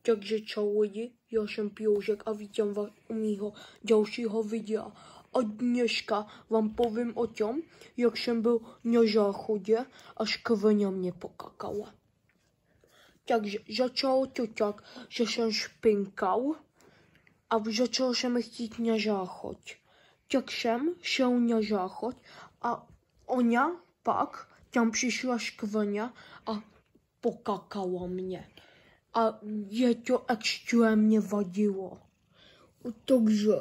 Takže čau lidi, já jsem Piožek a vítám vás u mýho dalšího videa. A dneska vám povím o tom, jak jsem byl na záchodě a skvrna mě pokakala. Takže začalo to tak, že jsem špinkal a začal jsem chtít na záchod. Tak jsem šel na záchod a ona pak tam přišla skvrna a pokakala mě. A je to extrémně vadilo. Takže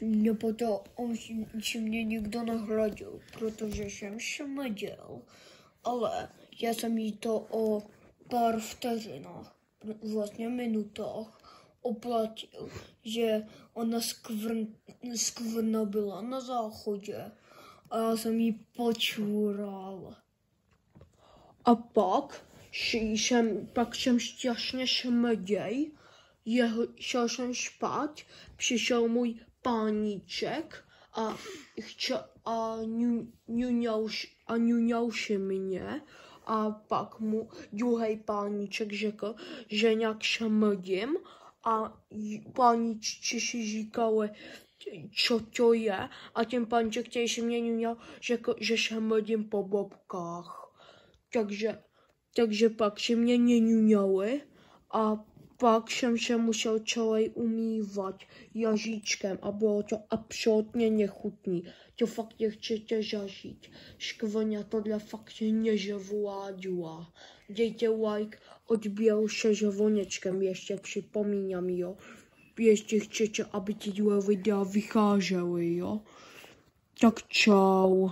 mě potom si mě nikdo nahradil, protože jsem šmeděl. Ale já jsem jí to o pár vteřinách, vlastně minutách, oplatil, že ona skvrna byla na záchodě a já jsem jí počural. A pak jsem strašně šmeděj, šel jsem spát, přišel můj páníček a ňuňal si mě a pak mu druhý páníček řekl, že nějak šmrdím a páníčci si říkali, co to je a ten páníček, který si mě ňuňal, řekl, že šmrdím po bobkách. Takže pak si mě neňuňali a pak jsem se musel celý umývat jazyčkem a bylo to absolutně nechutný. To fakt nechcete zažít. Skvrna tohle fakt nezvládla. Dejte like, odběr se zvonečkem, ještě připomínám, jo. Ještě chcete, aby tyhle videa vycházely, jo. Tak čau.